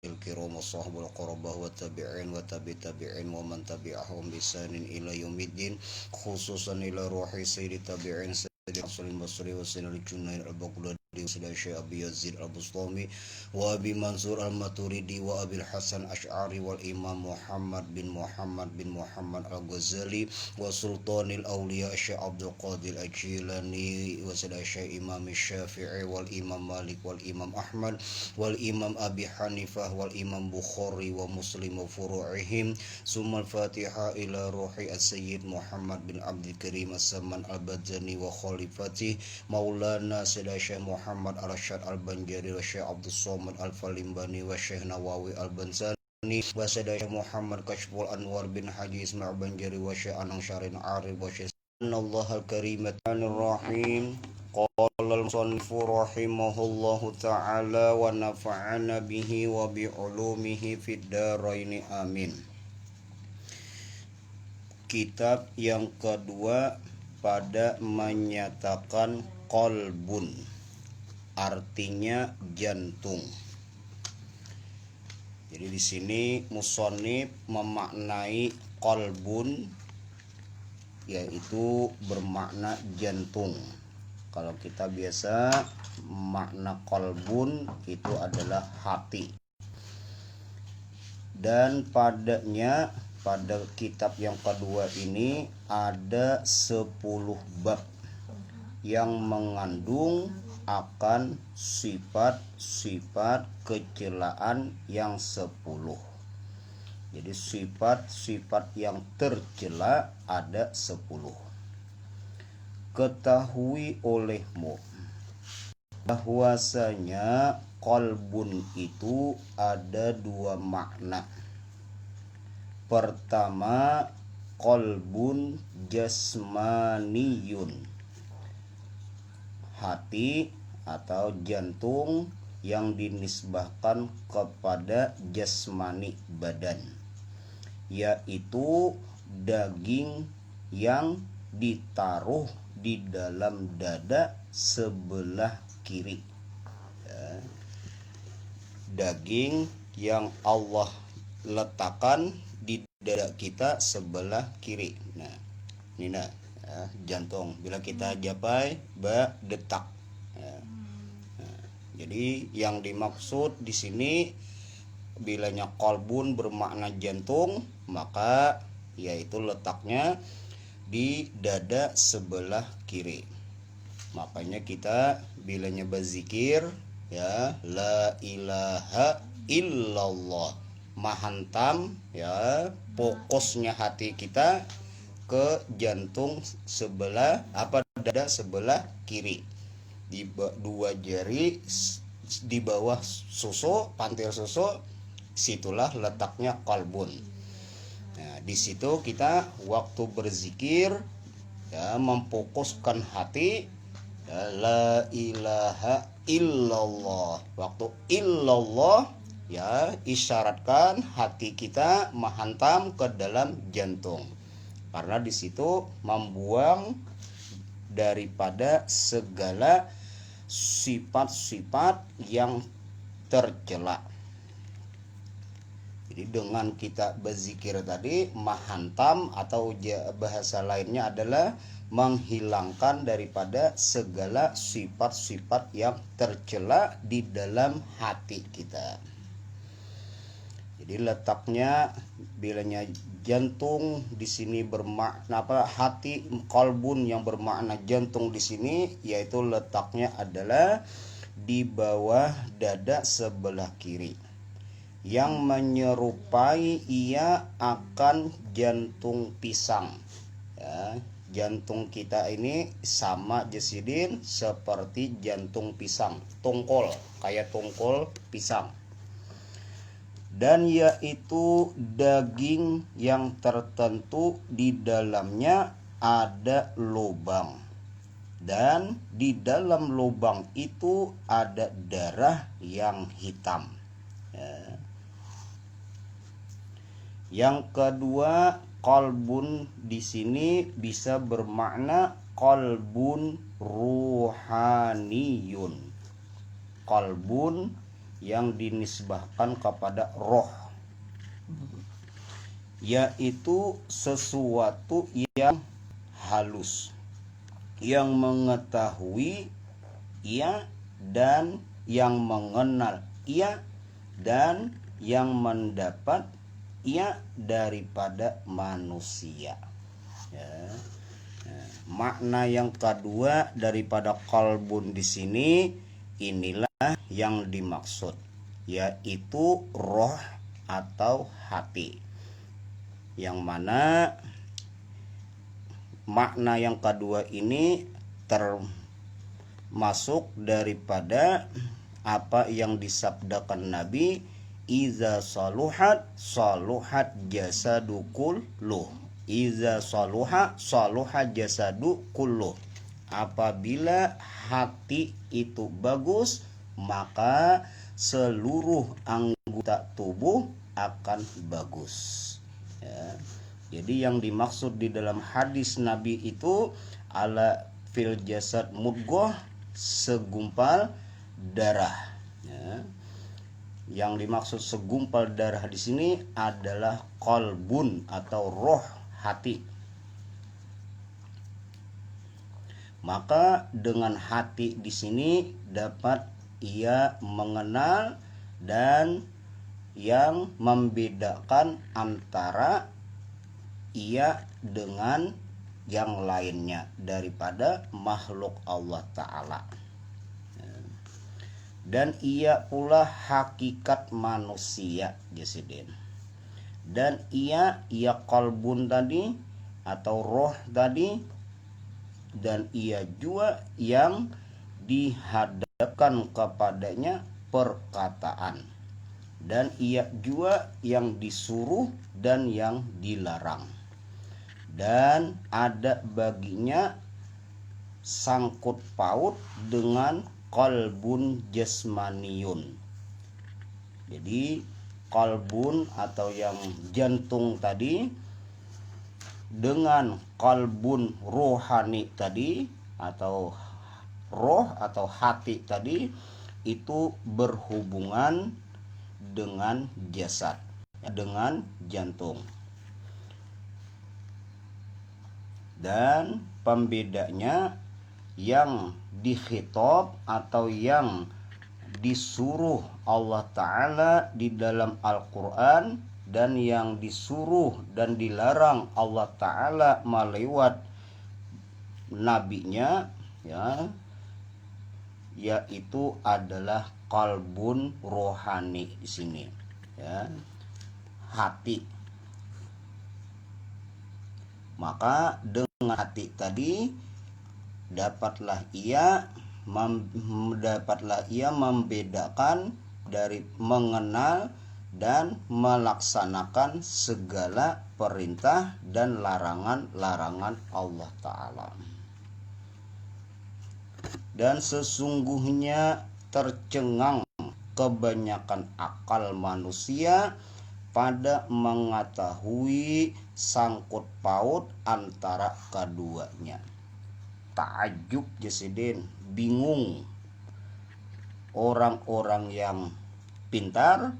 الكرام والصحب والقربة والتابعين وتابعين ومن تبعهم بإحسان إلى يوم الدين خصوصا إلى روح سيد التابعين سيد الحسن البصري وسيد الجنين البغدادي وسيد الشيخ أبي يزيد البسطامي وأبي منصور الماتريدي وأبي الحسن الأشعري والإمام محمد بن محمد الغزالي وسلطان الأولياء الشيخ عبد القادر الجيلاني وسيد الشيخ إمام الشافعي والإمام مالك والإمام أحمد والإمام أبي حنيفة والإمام بخاري ومسلم وفروعهم ثم الفاتحة إلى روح السيد محمد بن عبد الكريم السمان البدني وخليفته مولانا سيد الشيخ محمد الرشاد البنجري والشيخ عبد الصمد الفالمباني والشيخ نواوي البنساني وسيد الشيخ محمد كشف الأنوار بن حجي إسماعيل البنجري والشيخ أنang شارين عارف والشيخ الله الكريم الرحيم قال المصنف رحمه الله تعالى ونفعنا به وبعلومه في الدارين amin. Kitab yang kedua pada menyatakan qalbun, artinya jantung. Jadi di sini musonif memaknai qalbun yaitu bermakna jantung. Kalau kita biasa makna qalbun itu adalah hati. Dan pada kitab yang kedua ini ada 10 bab yang mengandung akan sifat-sifat kecelaan yang 10. Jadi sifat-sifat yang tercela ada 10. Ketahui olehmu bahwasanya qalbun itu ada 2 makna. Pertama, qalbun jasmaniyun, hati atau jantung yang dinisbahkan kepada jasmani badan, yaitu daging yang ditaruh di dalam dada sebelah kiri. Daging yang Allah letakkan di dada kita sebelah kiri. Nah, ini jantung. Bila kita japai, detak. Jadi yang dimaksud di sini bilanya qalbun bermakna jantung, maka yaitu letaknya di dada sebelah kiri. Makanya kita bilanya berzikir ya la ilaha illallah, mahantam ya fokusnya hati kita ke jantung sebelah dada sebelah kiri, di 2 jari di bawah susu, pantil susu, situlah letaknya qalbun. Nah, di situ kita waktu berzikir ya memfokuskan hati ya, la ilaha illallah. Waktu illallah ya isyaratkan hati kita menghantam ke dalam jantung. Karena di situ membuang daripada segala sifat-sifat yang tercela. Jadi dengan kita berzikir tadi, menghantam atau bahasa lainnya adalah menghilangkan daripada segala sifat-sifat yang tercela di dalam hati kita. Jadi letaknya bilanya jantung di sini bermakna hati, qalbun yang bermakna jantung di sini yaitu letaknya adalah di bawah dada sebelah kiri, yang menyerupai ia akan jantung pisang. Ya, jantung kita ini sama jesidin seperti jantung pisang, tongkol, kayak tongkol pisang. Dan yaitu daging yang tertentu di dalamnya ada lubang, dan di dalam lubang itu ada darah yang hitam. Ya. Yang kedua, qalbun di sini bisa bermakna qalbun ruhaniyun. Qalbun yang dinisbahkan kepada roh, yaitu sesuatu yang halus, yang mengetahui ia dan yang mengenal ia dan yang mendapat ia daripada manusia. Ya. Makna yang kedua daripada qalbun di sini, inilah yang dimaksud, yaitu roh atau hati. Yang mana makna yang kedua ini termasuk daripada apa yang disabdakan Nabi, iza saluhat saluhat jasadu kulluh, iza saluha saluha jasadu kulluh. Apabila hati itu bagus, maka seluruh anggota tubuh akan bagus. Ya. Jadi yang dimaksud di dalam hadis Nabi itu ala fil jasad mudghah, segumpal darah. Ya. Yang dimaksud segumpal darah di sini adalah qalbun atau roh hati. Maka dengan hati di sini dapat ia mengenal dan yang membedakan antara ia dengan yang lainnya daripada makhluk Allah Ta'ala. Dan ia pula hakikat manusia, Jasidin. Dan ia qalbun tadi atau roh tadi, dan ia juga yang dihadapkan kepadanya perkataan, dan ia juga yang disuruh dan yang dilarang, dan ada baginya sangkut paut dengan qalbun jasmaniyun. Jadi qalbun atau yang jantung tadi dengan qalbun rohani tadi atau roh atau hati tadi itu berhubungan dengan jasad, dengan jantung. Dan pembedanya yang dikhitab atau yang disuruh Allah Ta'ala di dalam Al-Quran dan yang disuruh dan dilarang Allah Ta'ala melewat nabinya, ya, yaitu adalah qalbun rohani di sini, ya, hati. Maka dengan hati tadi dapatlah ia membedakan dari mengenal dan melaksanakan segala perintah dan larangan-larangan Allah Ta'ala. Dan sesungguhnya tercengang kebanyakan akal manusia pada mengetahui sangkut paut antara keduanya. Ta'ajub, Jasidin, bingung orang-orang yang pintar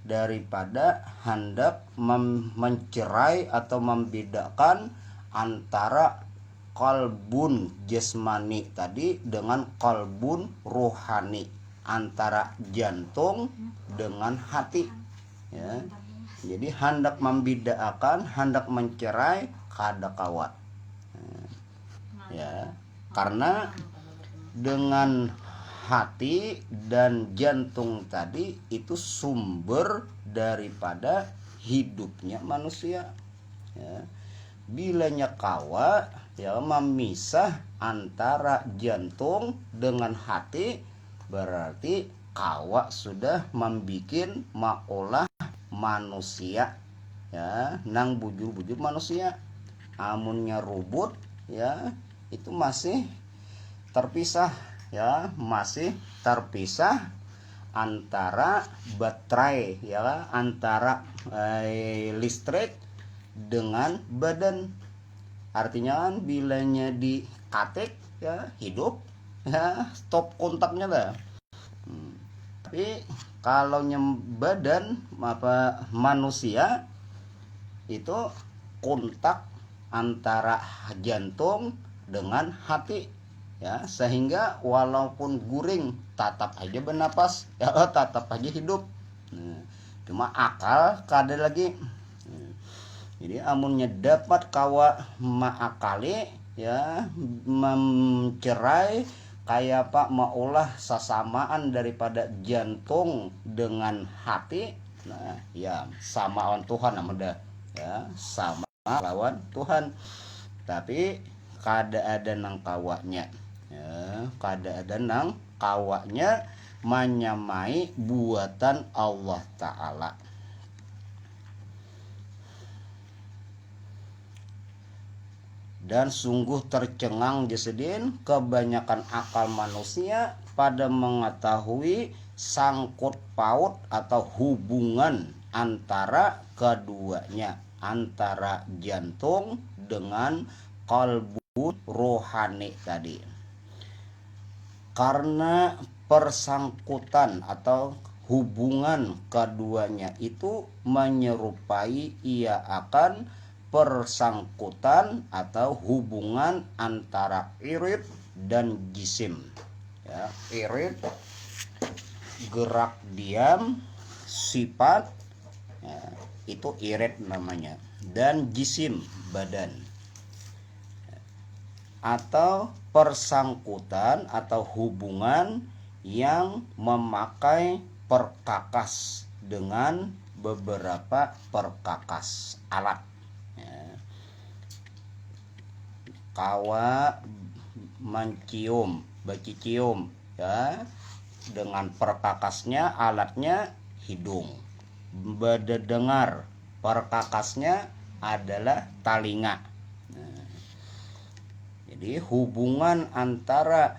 daripada hendak mencerai atau membedakan antara qalbun jasmani tadi dengan qalbun rohani, antara jantung dengan hati, ya. Jadi hendak membedakan, hendak mencerai kada kawat, ya, karena dengan hati dan jantung tadi itu sumber daripada hidupnya manusia, ya. Bilanya kawa, ya, memisah antara jantung dengan hati, berarti kawa sudah membikin maolah manusia, ya, nang bujur-bujur manusia. Amunnya rubut, ya, itu masih terpisah, ya, masih terpisah antara baterai, ya, antara listrik dengan badan. Artinya kan bilanya dikatek, ya, hidup, ya, stop kontaknya lah. Tapi kalau badan manusia itu kontak antara jantung dengan hati, ya, sehingga walaupun guring tetap aja bernapas, ya, tetap aja hidup. Cuma akal kada lagi. Jadi amunnya dapat kawa maakali, ya, mencerai kayak pak maulah sasamaan daripada jantung dengan hati. Nah, ya sama lawan Tuhan namanya, ya, sama lawan Tuhan. Tapi kada ada nang kawanya, ya, kada ada nang kawanya menyamai buatan Allah Ta'ala. Dan sungguh tercengang jasadin kebanyakan akal manusia pada mengetahui sangkut paut atau hubungan antara keduanya, antara jantung dengan kalbu rohani tadi. Karena persangkutan atau hubungan keduanya itu menyerupai ia akan persangkutan atau hubungan antara irid dan jisim, ya. Irid gerak diam, sifat, ya, itu irid namanya, dan jisim badan, atau persangkutan atau hubungan yang memakai perkakas dengan beberapa perkakas alat, kawa mencium, becicium, ya, dengan perkakasnya alatnya hidung. Mendengar, perkakasnya adalah telinga. Jadi hubungan antara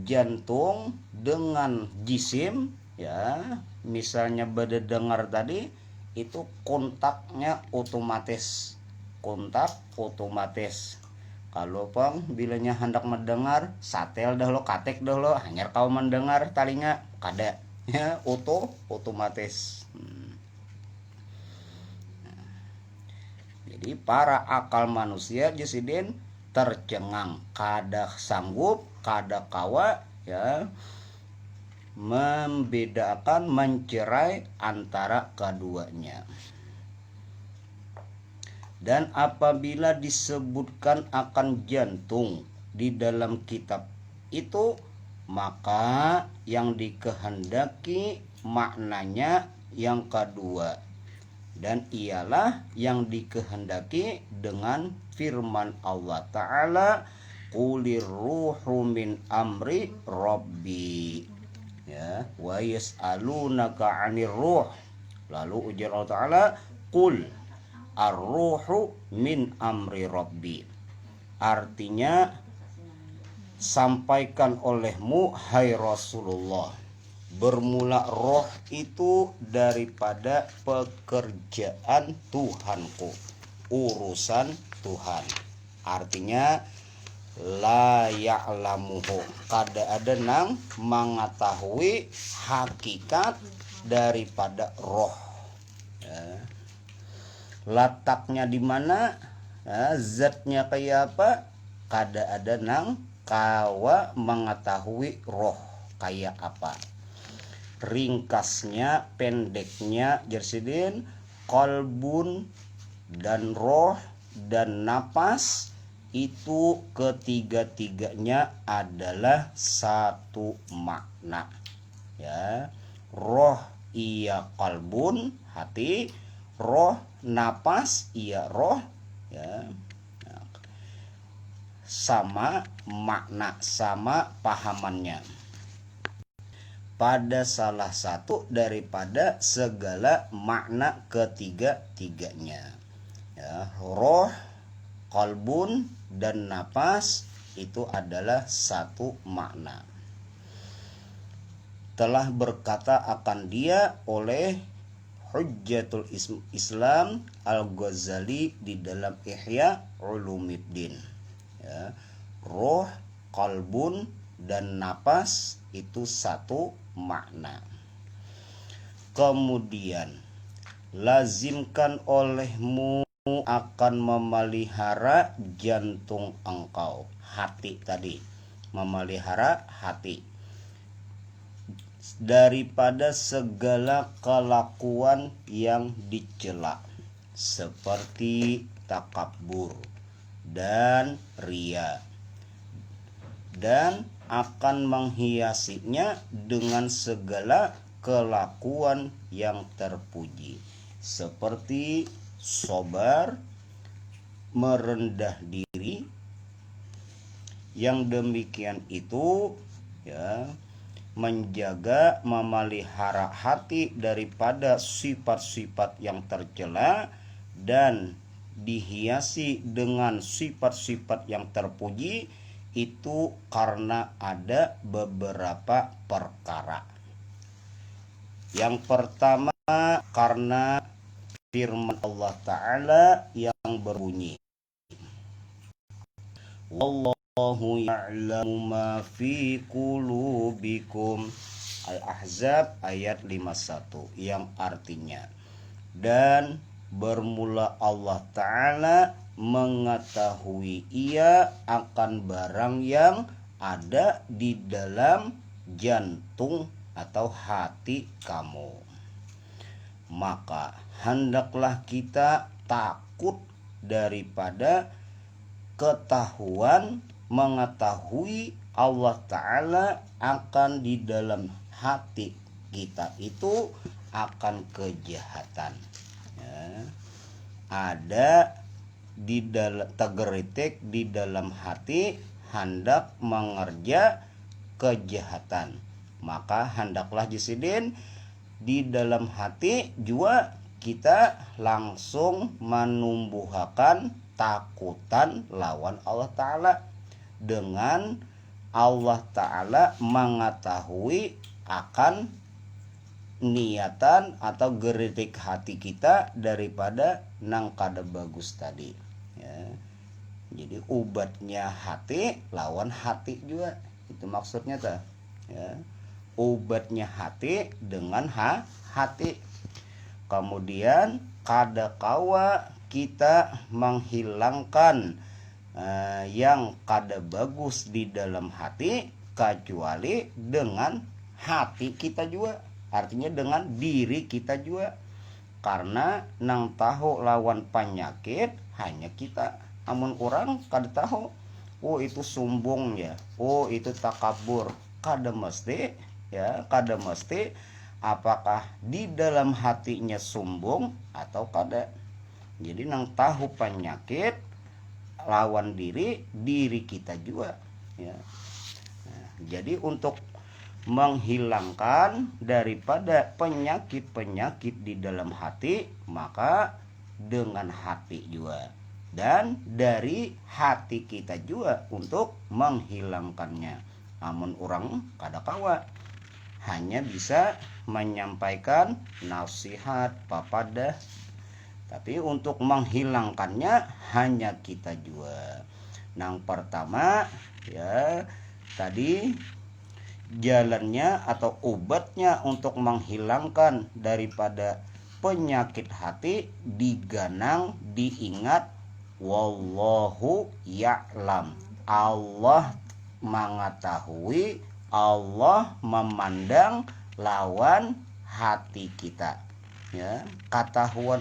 jantung dengan jisim, ya, misalnya mendengar tadi itu kontaknya otomatis, kontak otomatis. Kalau pang bilanya hendak mendengar, satel dah lo, katek dah lo, hanya kau mendengar telinga kada, ya, otomatis. Jadi para akal manusia jasidin tercengang, kada sanggup, kada kawa, ya, membedakan, mencerai antara keduanya. Dan apabila disebutkan akan jantung di dalam kitab itu, maka yang dikehendaki maknanya yang kedua, dan ialah yang dikehendaki dengan firman Allah Ta'ala, qulir ruhu min amri rabbi, ya, wa yas'alunaka 'anir ruh. Lalu ujar Allah Ta'ala, qul ar-ruhu min amri rabbi. Artinya, sampaikan olehmu hai Rasulullah, bermula roh itu daripada pekerjaan Tuhanku, urusan Tuhan. Artinya la ya'lamuhu, kada ada nang mengetahui hakikat daripada roh, ya. Letaknya di mana, ya, zatnya kayak apa, kada ada nang kawa mengetahui roh kayak apa. Ringkasnya, pendeknya jersidin, kolbun dan roh dan napas itu ketiga-tiganya adalah satu makna, ya. Roh iya kolbun, hati, roh napas iya roh, ya, sama makna, sama pahamannya pada salah satu daripada segala makna ketiga-tiganya, ya. Roh, kolbun dan napas itu adalah satu makna. Telah berkata akan dia oleh Hujjatul Islam Al-Ghazali di dalam Ihya Ulumuddin, ya. Roh, kolbun dan napas itu satu makna. Kemudian lazimkan olehmu akan memelihara jantung engkau, hati tadi, memelihara hati daripada segala kelakuan yang dicela seperti takabur dan ria, dan akan menghiasinya dengan segala kelakuan yang terpuji seperti sabar, merendah diri. Yang demikian itu ya menjaga, memelihara hati daripada sifat-sifat yang tercela dan dihiasi dengan sifat-sifat yang terpuji, itu karena ada beberapa perkara. Yang pertama, karena firman Allah Ta'ala yang berbunyi, Wallahu ya'lamu ma fi qulubikum, Al-Ahzab ayat 51, yang artinya, dan bermula Allah Ta'ala mengetahui ia akan barang yang ada di dalam jantung atau hati kamu. Maka hendaklah kita takut daripada ketahuan, mengetahui Allah Ta'ala akan di dalam hati kita itu akan kejahatan ya. Ada di dalam tegeritik di dalam hati hendak mengerja kejahatan, maka hendaklah disidin di dalam hati juga kita langsung menumbuhkan takutan lawan Allah Ta'ala, dengan Allah Ta'ala mengetahui akan niatan atau geritik hati kita daripada nang kada bagus tadi ya. Jadi obatnya hati lawan hati juga, itu maksudnya ta ya. Obatnya hati dengan hati. Kemudian kada kawa kita menghilangkan yang kada bagus di dalam hati kecuali dengan hati kita juga, artinya dengan diri kita juga, karena nang tahu lawan penyakit hanya kita. Amun orang kada tahu, oh itu sombong ya, oh itu takabur, kada mesti ya, kada mesti apakah di dalam hatinya sombong atau kada. Jadi nang tahu penyakit lawan diri kita juga ya. Nah, jadi untuk menghilangkan daripada penyakit-penyakit di dalam hati, maka dengan hati juga, dan dari hati kita juga untuk menghilangkannya. Namun orang kada kawa, hanya bisa menyampaikan nasihat papadah, tapi untuk menghilangkannya hanya kita juga. Yang pertama ya tadi, jalannya atau obatnya untuk menghilangkan daripada penyakit hati diganang, diingat, wallahu ya'lam, Allah mengetahui, Allah memandang lawan hati kita ya. Ketahuan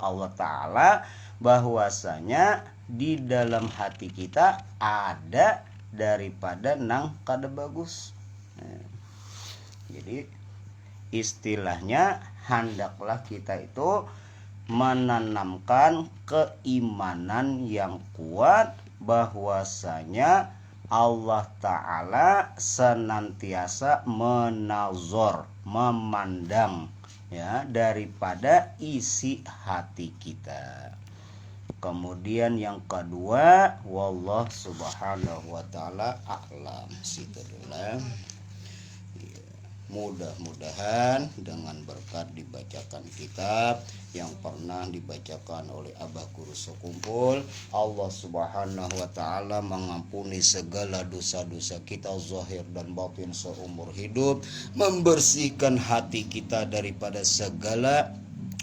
Allah Ta'ala bahwasanya di dalam hati kita ada daripada nang kada bagus. Jadi istilahnya hendaklah kita itu menanamkan keimanan yang kuat bahwasanya Allah Ta'ala senantiasa menazor, memandang ya daripada isi hati kita. Kemudian yang kedua, wallah subhanahu wa ta'ala a'lam. Mudah-mudahan dengan berkat berangkat dibacakan kitab yang pernah dibacakan oleh Abah Guru Sekumpul. Allah Subhanahu wa Ta'ala mengampuni segala dosa-dosa kita zahir dan batin seumur hidup, membersihkan hati kita daripada segala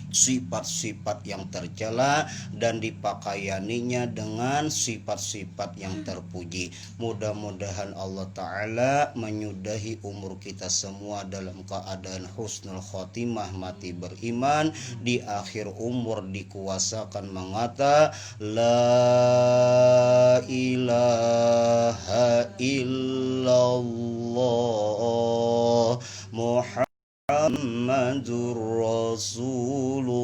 sifat-sifat yang tercela dan dipakaianinya dengan sifat-sifat yang terpuji. Mudah-mudahan Allah Ta'ala menyudahi umur kita semua dalam keadaan husnul khotimah, mati beriman, di akhir umur dikuasakan mengata la ilaha illallah Muhammadur Rasulullah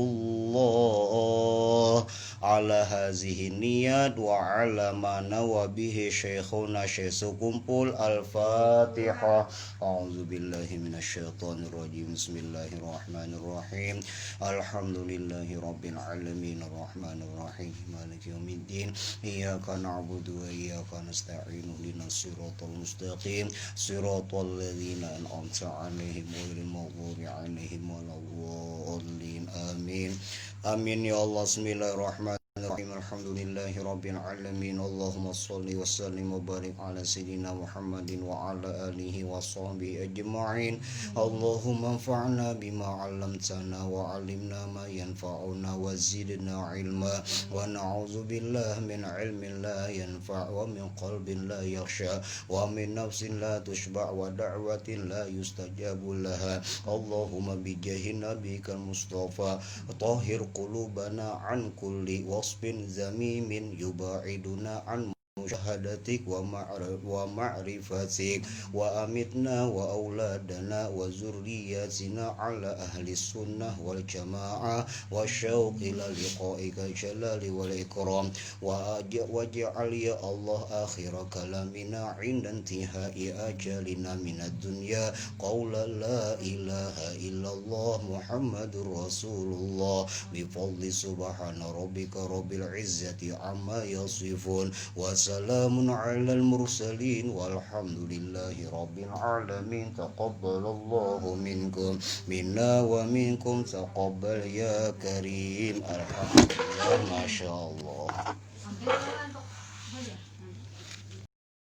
ala hazihi niyat wa ala ma nawa bihi syekhuna Syekh Sekumpul. Al-Fatihah. A'udzu billahi minasyaitonir rajim. Bismillahirrahmanirrahim. Alhamdulillahi rabbil alamin arrahmanir rahim maliki yaumiddin. Iyyaka na'budu wa iyyaka nasta'in ihdinas siratal mustaqim siratal ladzina an'amta 'alaihim ghairil maghdubi 'alaihim waladdallin. Amin. Amin ya Allah. Bismillahirrahmanirrahim. Alhamdulillahi rabbil alamin. Allahumma shalli wa sallim wa barik ala sayyidina Muhammadin wa ala alihi wa sahbihi ajma'in. Allahumma anfa'na bima 'allamtana wa 'allimna ma yanfa'una wa zidna ilma wa na'udzu billahi min ilmin la yanfa' wa min qalbin la yakhsha wa min nafsin la tushba' wa da'watin la yustajabu laha. Allahumma bijahi nabiyikal mustafa tahhir qulubana an kulli wasfin zamimin yubaiduna an musyahadatik wa ma'rifatik wa amitna wa auladana wa zurriyatina ala ahli sunnah wal jamaah wa syauqi ila liqa'ika jalali wal ikram wa waj'al ya Allah akhir kalamina 'inda intihai ajalina minad dunya qawla la ilaha illallah Muhammadur Rasulullah bi fadli subhana rabbika rabbil izzati amma yasifun wa salamun alal mursalin walhamdulillahi rabbil alamin. Taqabbalallahu minkum minna wa minkum taqabbal ya karim. Alhamdulillah, masya Allah.